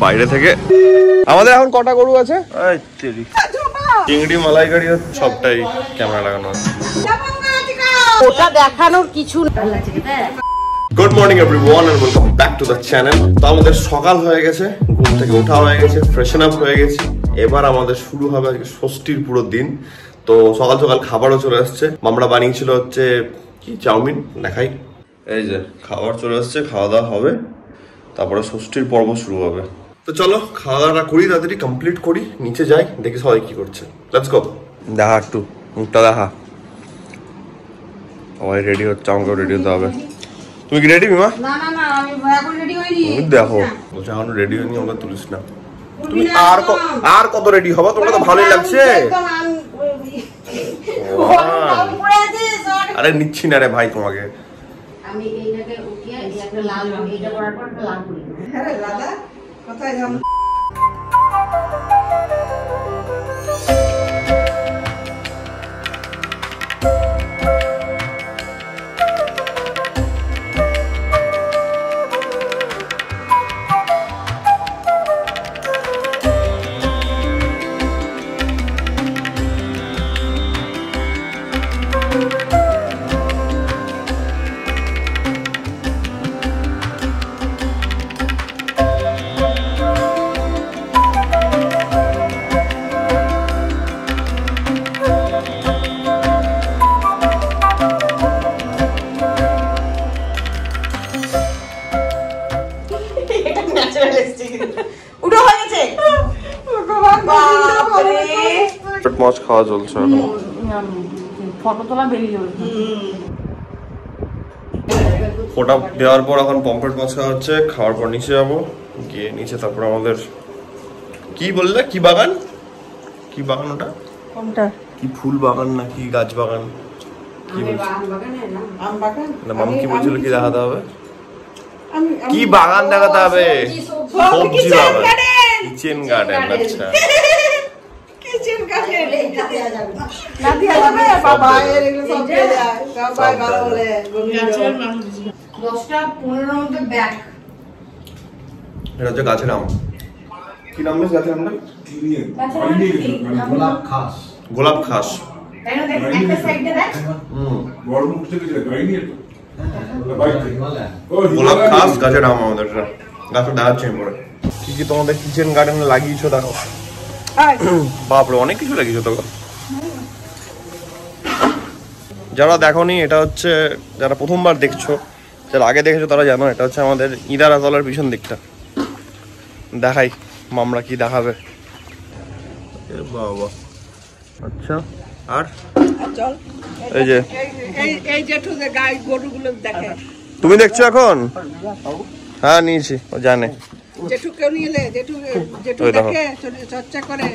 বাইরে থেকে। আমাদের এখন কটা গরু আছে? চিংড়ি মালাইকারি সবটাই ক্যামেরা লাগানো আছে। ওটা দেখানোর কিছু good morning everyone and welcome back to the channel. তো আমাদের সকাল হয়ে গেছে, ঘুম থেকে ওঠা হয়ে গেছে, ফ্রেশন আপ হয়ে গেছে। এবার আমাদের শুরু হবে আজকে ষষ্ঠীর পুরো দিন। তো সকাল সকাল খাবারও চলে আসছে। মামরা বানিয়েছিল হচ্ছে কি চাউমিন, দেখাই। এই যে খাবার চলে আসছে, খাওয়া দাওয়া হবে, তারপরে ষষ্ঠীর পর্ব শুরু হবে। তো চলো খাওয়া দাওয়াটা করি, তাড়াতাড়ি কমপ্লিট করি, নিচে যাই, দেখি সবাই কি করছে। Let's go. দেখা একটু মুখটা দেখা। সবাই রেডি হচ্ছে, আমাকেও রেডি হতে হবে। তুমি কি রেডি মিমা? না না না, আমি এখন রেডি হইনি। দেখো বলছে এখনো রেডি হয়নি, আমরা তুলিস না। তুমি আর কত রেডি হবা? তোমাকে তো ভালোই লাগছে। আরে নিচ্ছি না রে ভাই তোমাকে। আমি এইটাকে উঠিয়ে একটা লাল রং, এটা করার পর একটা লাল করি। হ্যাঁ রে দাদা, কোথায় যাম? মাছ খাওয়া চলছে এখন। ফটো তোলা বেরিয়ে যাবে। ফোটা দেওয়ার পর এখন পমফ্রেট মাছ খাওয়া হচ্ছে। খাওয়ার পর নিচে যাবো, গিয়ে নিচে তারপর আমাদের কি বললে, কি বাগান, কি বাগান ওটা? কোনটা? কি ফুল বাগান না কি গাছ বাগান? কি বলছে? আম বাগান না মামা কি বলছিল, কি দেখাতে হবে? কি বাগান দেখাতে হবে? সবজি বাগান, কিচেন গার্ডেন। আচ্ছা কিচেন গার্ডেন না দিয়া যাবে বাবা, এর এগুলো সব দিয়ে যায় সবাই ভালো বলে। 10টা 15 মধ্যে ব্যাগ। এটা হচ্ছে গাছের আম। কি নাম বেশ গাছের আমটা? গোলাপ খাস। গোলাপ খাস। তাই না? দেখ একটা সাইডে দেখ। বড় মুখ থেকে যায় গাইনি এটা। গোলাপ খাস গাছের আম আমাদের। গাছটা দেখাচ্ছি আমি পরে। কি কি তোমাদের কিচেন গার্ডেনে লাগিয়েছো দেখো। বাপরে অনেক কিছু লাগিয়েছো তো। যারা দেখোনি, এটা হচ্ছে যারা প্রথমবার দেখছো, যারা আগে দেখেছো তারা জানো, এটা হচ্ছে আমাদের ইদারা তলার পিছন দিকটা। দেখাই মামরা কি দেখাবে। বাবা আচ্ছা। আর চল এই যে এই জেঠু যে গাই গরুগুলো দেখে। তুমি দেখছো এখন? হ্যাঁ নিয়েছি, ও জানে। জেঠু কেউ নিলে, জেঠু দেখে চর্চা করে।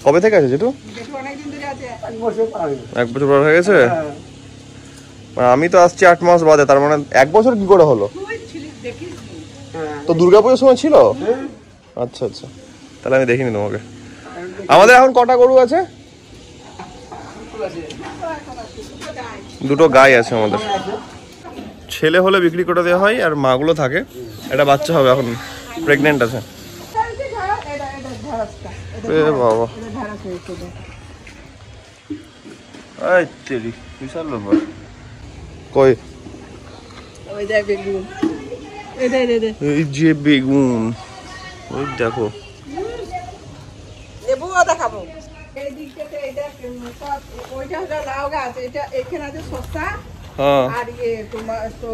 কবে থেকে আছে জেঠু? জেঠু অনেকদিন ধরে আছে। 1 বছর পর হয়ে গেছে। আমি তো আসছি 8 মাস বাদে, তার মানে 1 বছর কি করে হলো? তুই ছিলিস, দেখিস তো দুর্গাপুজোর সময় ছিল? আচ্ছা আচ্ছা, তাহলে আমি দেখিনি তোমাকে। আমাদের এখন কটা গরু আছে? 2টো গাই আছে আমাদের। ছেলে হলে বিক্রি করে দেওয়া হয় আর মাগুলো থাকে। এটা বাচ্চা হবে, এখন প্রেগনেন্ট আছে। বাবা বিশাল ব্যাপার। কই এই যে বেগুন, ওই দেখো। লেবুও দেখাবো। এই দিকটাতে এটা ওইটা হলো লাউ গাছ, এটা এখানে আছে শসা আর তোমার তো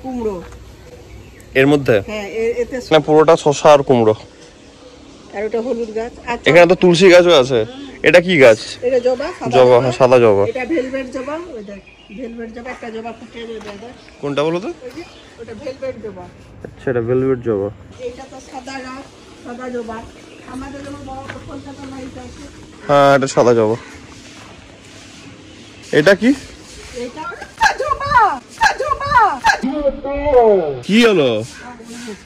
কুমড়ো এর মধ্যে। হ্যাঁ এতে না পুরোটা শসা আর কুমড়ো। আর ওটা হলুদ গাছ। এখানে তো তুলসী গাছও আছে। এটা কি গাছ? এটা জবা। জবা, হ্যাঁ সাদা জবা। এটা ভেলভেট জবা। ওই দেখ ভেলভেট জবা, একটা জবা ফুটে যায়। কোনটা বলো তো? ওটা ভেলভেট জবা। আচ্ছা এটা ভেলভেট জবা। এটা তো সাদা গাছ, সাদা জবা। আমাদের যেমন বড় কলকাতা লাইট আছে। হ্যাঁ এটা সাদা জবা। এটা কি? এটা জবা। জবা কি হলো?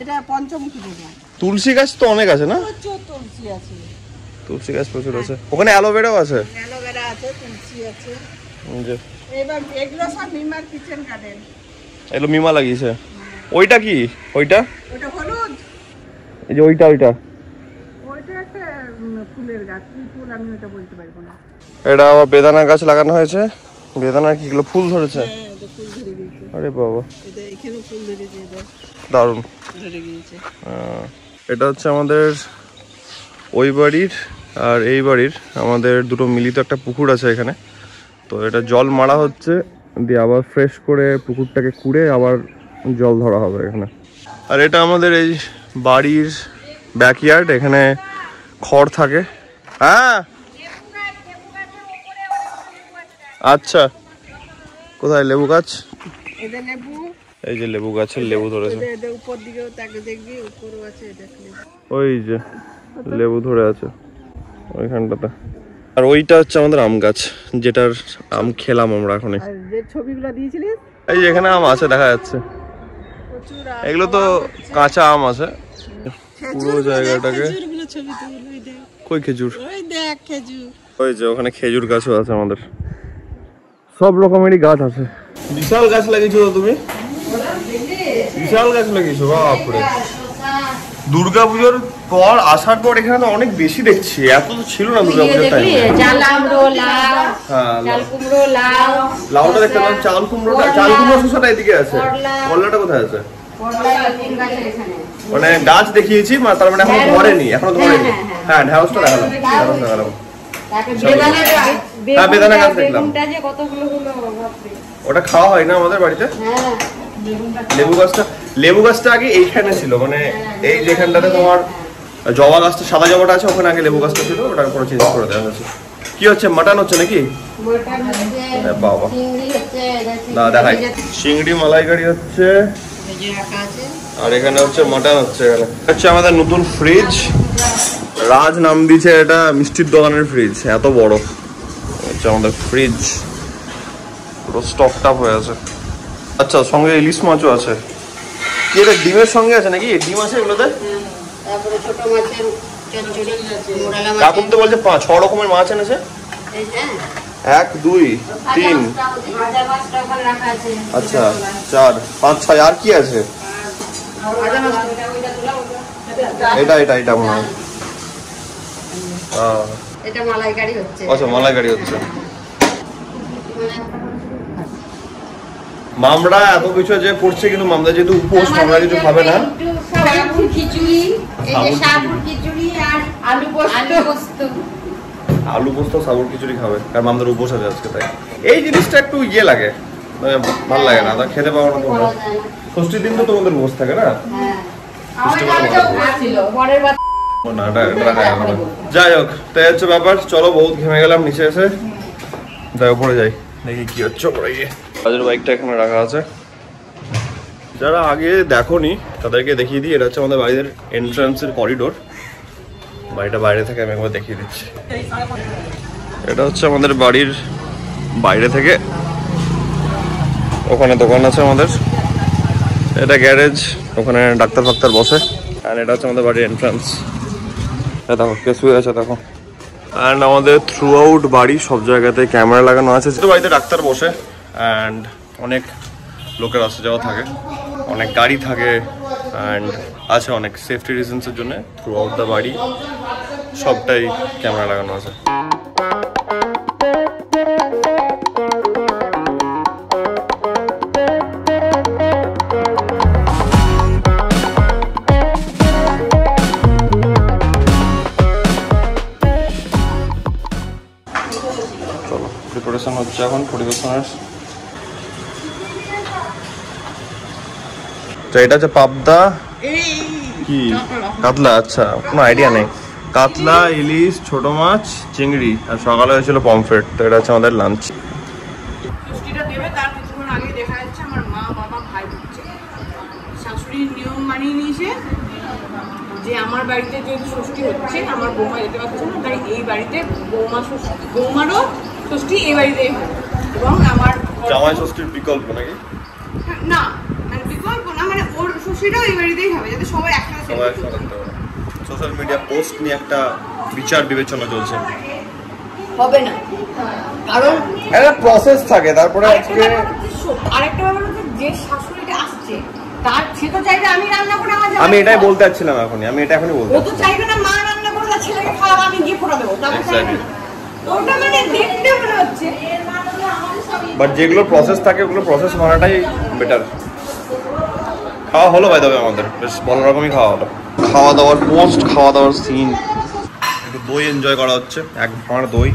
এটা পঞ্চমুখী জবা। তুলসী গাছ তো অনেক আছে না? প্রচুর তুলসী আছে। তুলসী গাছ প্রচুর আছে। ওখানে অ্যালোভেরাও আছে। অ্যালোভেরা আছে, তুলসী আছে। যে এবার এগুলো সব মিমার কিচেন গার্ডেন। এগুলো মিমা লাগিয়েছে। ওইটা কি? ওইটা ওটা হলুদ। এই যে ওইটা ওইটা একটা ফুলের গাছ, কি ফুল আমি ওটা বলতে পারবো না। এটা আবার বেদানা গাছ লাগানো হয়েছে। বেদানার কি গুলো ফুল ধরেছে? ফুল ধরে গিয়েছে। আরে বাবা, এটা এখানে ফুল ধরেছে, এটা দারুণ ধরে গিয়েছে। এটা হচ্ছে আমাদের ওই বাড়ির আর এই বাড়ির আমাদের দুটো মিলিত একটা পুকুর আছে এখানে। তো এটা জল মারা হচ্ছে, দিয়ে আবার ফ্রেশ করে পুকুরটাকে কুড়ে আবার জল ধরা হবে এখানে। আর এটা আমাদের এই বাড়ির ব্যাকইয়ার্ড, এখানে খড় থাকে। হ্যাঁ আচ্ছা, কোথায় লেবু গাছ? এটা লেবু, এই যে লেবু গাছের লেবু ধরেছে। এটা উপর দিকেও তাকে দেখবি, উপরও আছে, এটা ওই যে লেবু ধরে আছে ওইখানটাতে। আর ওইটা হচ্ছে আমাদের আম গাছ, যেটার আম খেলাম আমরা এখন। আর যে ছবিগুলো দিয়েছিলিস, এই যে এখানে আম আছে দেখা যাচ্ছে, প্রচুর এগুলো তো কাঁচা আম আছে। পুরো জায়গাটাকে খেজুরগুলো ছবি তুল, ওই দেখ, কই খেজুর? ওই দেখ খেজুর। ওই যে ওখানে খেজুর গাছও আছে আমাদের, সব রকমেরই গাছ আছে। বিশাল গাছ লাগিয়েছো তো তুমি, বিশাল গাছ লাগিয়েছো বাপরে। দুর্গাপুজোর পর আসার পর এখানে তো অনেক বেশি দেখছি, এত তো ছিল না দুর্গাপুজোর টাইমে। হ্যাঁ লাউটা দেখতে পেলাম, চাল কুমড়ো শসাটা এদিকে আছে, করলাটা কোথায় আছে? মানে গাছ দেখিয়েছি, তার মানে এখনো ধরেনি, হ্যাঁ ঢেঁড়সটা দেখালাম। হ্যাঁ বেদানা গাছ দেখলাম, ওটা খাওয়া হয় না আমাদের বাড়িতে। লেবু গাছটা আগে এইখানে ছিল, মানে এই যেখানটাতে তোমার জবা গাছটা, সাদা জবাটা আছে, ওখানে আগে লেবু গাছটা ছিল, ওটার পুরো চেঞ্জ করে দেওয়া হয়েছে। কি হচ্ছে, মাটন হচ্ছে নাকি? বাবা না দেখাই, চিংড়ি মালাইকারি হচ্ছে, আর এখানে হচ্ছে মাটন হচ্ছে। হচ্ছে আমাদের নতুন ফ্রিজ, রাজ নাম দিয়েছে এটা মিষ্টির দোকানের ফ্রিজ, এত বড় হচ্ছে আমাদের ফ্রিজ, পুরো স্টক টাপ হয়ে আছে। আচ্ছা সঙ্গে ইলিশ মাছও আছে, কি এটা ডিমের সঙ্গে আছে নাকি? ডিম আছে এগুলোতে? তারপরে ছোট মাছের চচ্চড়ি, মোরালা মাছ। কাকুম তো বলছে 5-6 রকমের মাছ এনেছে। এই যে 1 2 3, ভাজা মাছটা ওখানে রাখা আছে। আচ্ছা 4 5 6, আর কি আছে? ভাজা মাছটা ওইটা তোলা, এটা মনে হয়। এটা মালাইকারি হচ্ছে। আচ্ছা মালাইকারি হচ্ছে। মামরা এত কিছু যে করছে, কিন্তু মামরা যেহেতু উপোস, মামরা কিছু খাবে না। সাবুর খিচুড়ি, এই যে সাবুর খিচুড়ি আর আলু পোস্ত। আলু পোস্ত সাবুর খিচুড়ি খাবে, কারণ আমাদের উপোস আছে আজকে, তাই এই জিনিসটা একটু ইয়ে লাগে, মানে ভালো লাগে না, তা খেতে পাবো না তোমরা। ষষ্ঠীর দিন তো তোমাদের উপোস থাকে না? না এটা রাখা যাবে না। যাই হোক, তাই হচ্ছে ব্যাপার। চলো বহুত ঘেমে গেলাম, নিচে এসে যাই উপরে যাই, দেখি কি হচ্ছে উপরে গিয়ে। কাজের বাইকটা এখানে রাখা আছে, যারা আগে দেখোনি তাদেরকে দেখিয়ে দিই। এটা হচ্ছে আমাদের বাড়ির এন্ট্রান্সের করিডোর, বাড়িটা বাইরে থেকে আমি একবার দেখিয়ে দিচ্ছি। এটা হচ্ছে আমাদের বাড়ির বাইরে থেকে, ওখানে দোকান আছে আমাদের, এটা গ্যারেজ, ওখানে ডাক্তার ফাক্তার বসে। আর এটা হচ্ছে আমাদের বাড়ির এন্ট্রান্স, দেখো কে শুয়ে আছে দেখো। অ্যান্ড আমাদের থ্রু আউট বাড়ি সব জায়গাতে ক্যামেরা লাগানো আছে, যেহেতু বাড়িতে ডাক্তার বসে অ্যান্ড অনেক লোকের আসা যাওয়া থাকে, অনেক গাড়ি থাকে, অ্যান্ড আছে অনেক সেফটি রিজনসের জন্য থ্রু আউট দ্য বাড়ি সবটাই ক্যামেরা লাগানো আছে। চলো প্রিপারেশন হচ্ছে এখন পরিবেশনের। এটা হচ্ছে পাবদা, কি কাতলা, আচ্ছা কোনো আইডিয়া নেই। কাতলা, ইলিশ, ছোট মাছ, চিংড়ি, আর সকালে হয়েছিল পমফ্রেট। তো এটা হচ্ছে আমাদের লাঞ্চ। ষষ্ঠীটা দেবে, তার কিছুক্ষণ আগে দেখা যাচ্ছে আমার মা বাবা ভাই হচ্ছে শাশুড়ির নিয়ম মানিয়ে নিয়েছে যে আমার বাড়িতে যেহেতু ষষ্ঠী হচ্ছে, আমার বৌমা যেতে পারছে না, তাই এই বাড়িতে বৌমারও ষষ্ঠী এই বাড়িতেই হয়। এবং আমার জামাই ষষ্ঠীর বিকল্প নাকি? না, মানে বিকল্প না, মানে ওর ষষ্ঠীটাও এই বাড়িতেই হবে, যাতে সবাই একসাথে সোশ্যাল মিডিয়া পোস্ট নিয়ে একটা বিচার বিবেচনা চলছে। হবে না, কারণ একটা প্রসেস থাকে। তারপরে আজকে আরেকটা ব্যাপার হচ্ছে, যে শাশুড়িটা আসছে তার সে তো চাইবে আমি রান্না করে আমার আমি এটাই বলতে যাচ্ছিলাম এখনই, আমি এটা এখনই বলতে ও তো চাইবে না মা রান্না করে তার ছেলেকে খাওয়াবো, আমি গিয়ে ফোটা দেবো। তারপর চাইবে না। ওটা মানে দেখতে মনে হচ্ছে। বাট যেগুলো প্রসেস থাকে ওগুলো প্রসেস মানাটাই বেটার। খাওয়া হলো ভাই, তবে আমাদের বেশ ভালো রকমই খাওয়া হলো। খাওয়া দাওয়ার পোস্ট খাওয়া দাওয়ার সিন, একটু দই এনজয় করা হচ্ছে, এক ভাঁড় দই।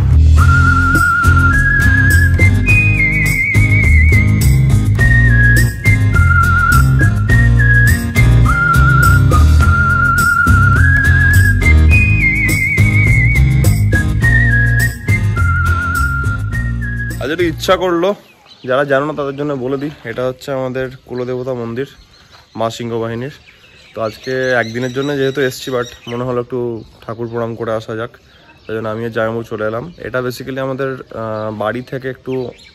আজ একটু ইচ্ছা করলো, যারা জানো না তাদের জন্য বলে দিই, এটা হচ্ছে আমাদের কুলদেবতা মন্দির মা সিংহবাহিনীর। তো আজকে একদিনের জন্য যেহেতু এসছি, বাট মনে হলো একটু ঠাকুর প্রণাম করে আসা যাক, তাই জন্য আমিও জামাইবাবু চলে এলাম। এটা বেসিক্যালি আমাদের বাড়ি থেকে একটু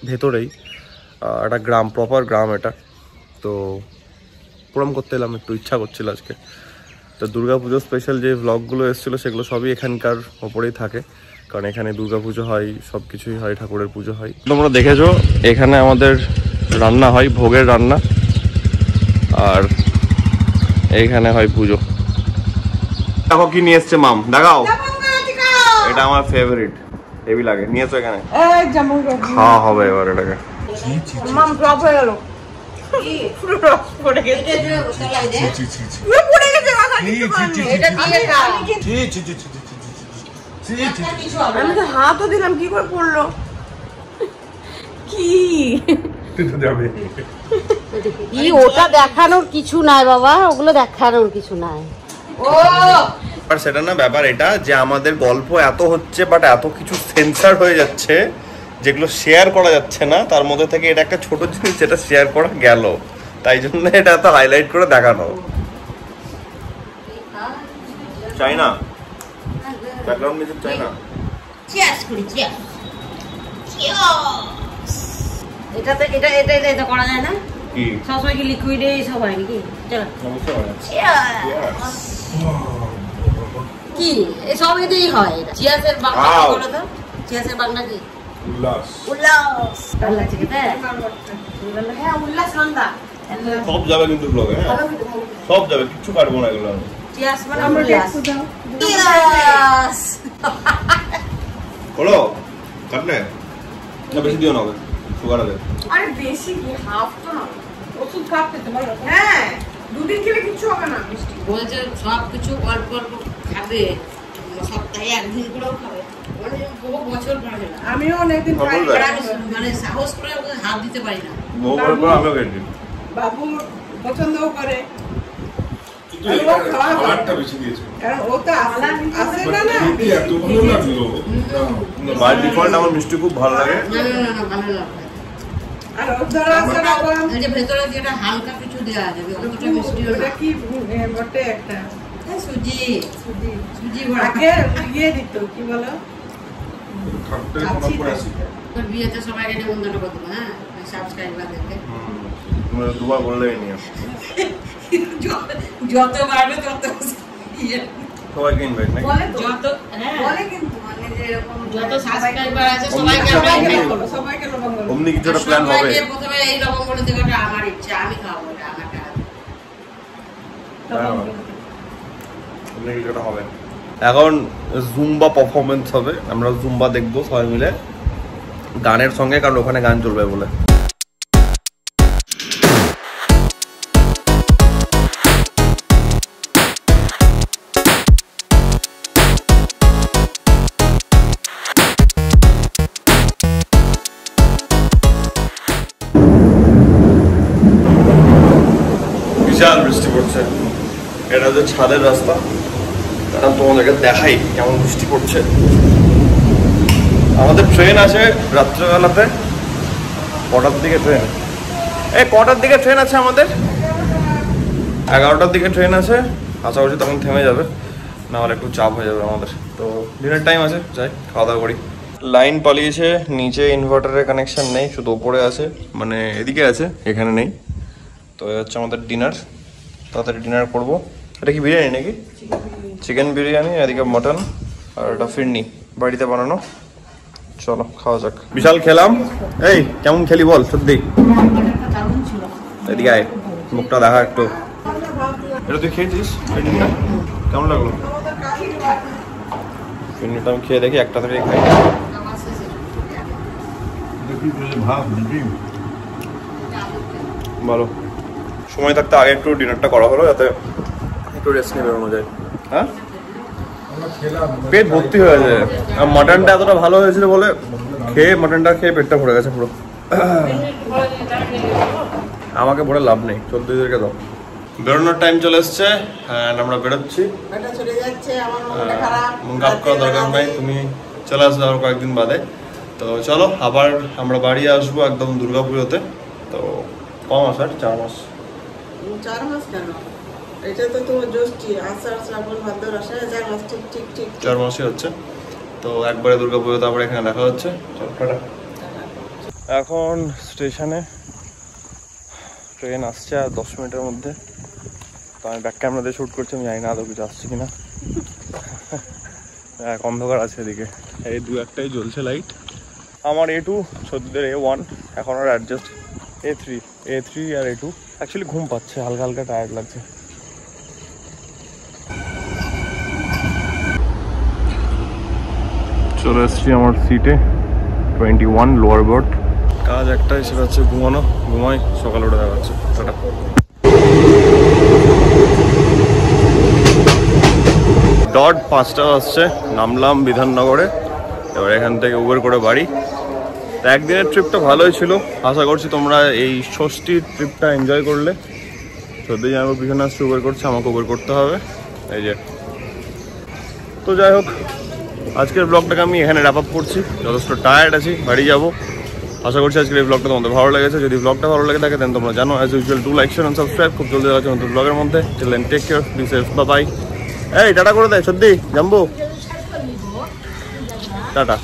ভেতরেই একটা গ্রাম, প্রপার গ্রাম এটা। তো প্রণাম করতে এলাম, একটু ইচ্ছা করছিল আজকে। তো দুর্গাপুজো স্পেশাল যে ভ্লগগুলো এসেছিলো সেগুলো সবই এখানকার ওপরেই থাকে, কারণ এখানে দুর্গাপুজো হয়, সব কিছুই হয়, ঠাকুরের পুজো হয়। তোমরা দেখেছো এখানে আমাদের রান্না হয়, ভোগের রান্না, আর এইখানে হয় পুজো। দেখো কি নিয়ে এসছে মাম, দেখাও। এটা আমার ফেভারিট, হেভি লাগে। নিয়েছো এখানে, খাওয়া হবে এবার এটাকে। মাম ড্রপ হয়ে গেল। পুরো রস পড়ে গেছে। পুরো পড়ে গেছে মাথা কিছু করেনি। এটা দিয়ে খা। আমি তো হাতও দিলাম, কি করে পড়লো? কি ওটা দেখানোর কিছু নাই বাবা, ওগুলো দেখানোর কিছু নাই। ও আর সেটা না, ব্যাপার এটা যে আমাদের গল্প এত হচ্ছে, বাট এত কিছু সেন্সার হয়ে যাচ্ছে যেগুলো শেয়ার করা যাচ্ছে না। তার মধ্যে থেকে এটা একটা ছোট জিনিস যেটা শেয়ার করা গেল, তাই জন্য এটা এত হাইলাইট করে দেখানো। চাই না ব্যাকগ্রাউন্ড মিউজিক, চাই না। চিয়ার্স করি, চিয়ার্স। এটাতে এটা এটা এটা করা যায় না কি সবসময় কি লিকুইডে সব হয় নাকি? চলো কি সব এতেই হয়। এটা চিয়ার্সের বাংলা কি বলো তো? চিয়ার্সের বাংলা কি? উল্লাস। উল্লাস। ভালো লাগছে খেতে? হ্যাঁ, উল্লাস নন্দা। সব যাবে কিন্তু ব্লগে, হ্যাঁ সব যাবে, কিচ্ছু কাটবো না এগুলো। চিয়ার্স মানে উল্লাস। চিয়ার্স। বলো কাটলে না, বেশি দিও না, সুগার আছে। আরে বেশি কি, হাফ তো না। ওষুধ খাওয়াতে তো ভালো। হ্যাঁ, দুদিন খেলে কিচ্ছু হবে না মিষ্টি। বলছে সব কিছু অল্প অল্প খাবে, সপ্তাহে একদিন করেও খাবে, মানে বহু বছর পাবে না। আমিও অনেকদিন খাই, মানে সাহস করে ওকে হাত দিতে পারি না। বহু বড় করে আমিও খেয়েছি। বাবু পছন্দও করে, কিন্তু খাবারটা বেশি দিয়েছে। কারণ ও তো আসে না না। কিন্তু এত ভালো লাগলো। বাই ডিফল্ট আমার মিষ্টি খুব ভালো লাগে। না না না ভালো লাগে। আর ওর দ্বারা আসলে এই যে ভেতরে যেটা হালকা কিছু দেওয়া আছে, অতটা মিষ্টি ওটা কি বটে একটা সুজি সুজি সুজি আগে ইয়ে দিত, কি বলো, খাবারটা কোনো করে আসি। তোর বিয়েতে সবাইকে নিমন্ত্রণ করতে হবে, হ্যাঁ সাবস্ক্রাইবারদেরকে। তুমি দুবার বললেই নিও, যত বাড়বে তত সবাইকে ইনভাইট নাকি? যত বলে কিন্তু মানে যে এরকম যত সাবস্ক্রাইবার আছে সবাইকে আমরা ইনভাইট করব। সবাইকে লবঙ্গ দেবো। অমনি কিছু একটা প্ল্যান হবে। সবাইকে প্রথমে এই রকম করে দেওয়াটা আমার ইচ্ছা, আমি খাবো না, আমার টাকা। অমনি কিছু একটা হবে। এখন জুম্বা পারফরমেন্স হবে, আমরা জুম্বা দেখবো সবাই মিলে গানের সঙ্গে, কারণ ওখানে গান চলবে বলে। বিশাল বৃষ্টি পড়ছে, এটা হচ্ছে ছাদের রাস্তা, কারণ তোমাদেরকে দেখাই কেমন বৃষ্টি পড়ছে। আমাদের ট্রেন আছে রাত্রেবেলাতে, কটার দিকে ট্রেন? কটার দিকে ট্রেন আছে আমাদের? 11টার দিকে ট্রেন আছে, আশা করছি তখন থেমে যাবে, না হলে একটু চাপ হয়ে যাবে আমাদের। তো ডিনার টাইম আছে, যাই খাওয়া দাওয়া করি। লাইন পালিয়েছে, নিচে ইনভার্টারের কানেকশন নেই, শুধু ওপরে আছে, মানে এদিকে আছে, এখানে নেই। তো এই হচ্ছে আমাদের ডিনার, তাড়াতাড়ি ডিনার করবো। এটা কি বিরিয়ানি নাকি? চিকেন বিরিয়ানি, এদিকে মটন, আর এটা ফিরনি বাড়িতে বানানো। চলো খাওয়া যাক। বিশাল খেলাম। এই কেমন খেলি বল সত্যি? এদিকে আয়। মুখটা দেখা একটু। এটা তুই খেয়েছিস ফিরনিটা? কেমন লাগলো? ফিরনিটা আমি খেয়ে দেখি, একটা থেকে খাই। ভালো। সময় থাকতে আগে একটু ডিনারটা করা হলো যাতে একটু রেস্ট নিয়ে বেরোনো যায়। হ্যাঁ, পেট ভর্তি হয়ে যায়। আর মাটনটা এতটা ভালো হয়েছিল বলে মাটনটা খেয়ে পেটটা ভরে গেছে পুরো। আমাকে বলে লাভ নেই, চলতেদেরকে দাও। বেরোনোর টাইম চলে এসছে, আমরা বেরোচ্ছি। মন খারাপ করার দরকার নাই, তুমি চলে আসবে আরো কয়েকদিন বাদে। তো চলো, আবার আমরা বাড়ি আসবো একদম দুর্গাপুজোতে। তো কম মাস আর 4 মাস। 4 মাস কেন? এটা তো তোমার জ্যৈষ্ঠী, আষাঢ় শ্রাবণ ভাদ্র আষাঢ় 4 মাস। ঠিক 4 মাসই হচ্ছে। তো একবারে দুর্গাপুজোতে আবার এখানে দেখা হচ্ছে। চলো টাটা। এখন স্টেশনে ট্রেন আসছে আর 10 মিনিটের মধ্যে। তো আমি ব্যাক ক্যামেরা দিয়ে শ্যুট করছি, আমি জানি না আদৌ কিছু আসছে কিনা। এক অন্ধকার আছে এদিকে, এই 2-1টাই জ্বলছে লাইট। আমার A2, সত্যিদের A1, এখন আর অ্যাডজাস্ট A3 আর A2। অ্যাকচুয়ালি ঘুম পাচ্ছে, হালকা হালকা টায়ার্ড লাগছে। চলে এসছি আমার সিটে, 21 লোয়ার বার্থ। কাজ একটাই, সেটা হচ্ছে ঘুমানো। ঘুমাই, সকালে উঠে দেখা হচ্ছে। টাটা। ডট 5টা আসছে, নামলাম বিধাননগরে। এবার এখান থেকে উবের করে বাড়ি। তো একদিনের ট্রিপটা ভালোই ছিল, আশা করছি তোমরা এই ষষ্ঠীর ট্রিপটা এনজয় করলে। সত্যি আমি পিছনে আসছি, উবের করছে, আমাকে উবের করতে হবে, এই যে। তো যাই হোক, আজকের ব্লগটাকে আমি এখানে র্যাপ আপ করছি। যথেষ্ট টায়ার্ড আছি, বাড়ি যাবো। আশা করছি আজকের এই ব্লগটা তোমাদের ভালো লেগেছে। যদি ব্লগটা ভালো লেগে থাকে দেন তোমরা জানো, as usual do like share and subscribe. খুব জলদি দেখা হচ্ছে নতুন ব্লগের মধ্যে। Till then take care, be safe, bye. এই টাটা করে দেয় সত্যি, জাম্বু টাটা।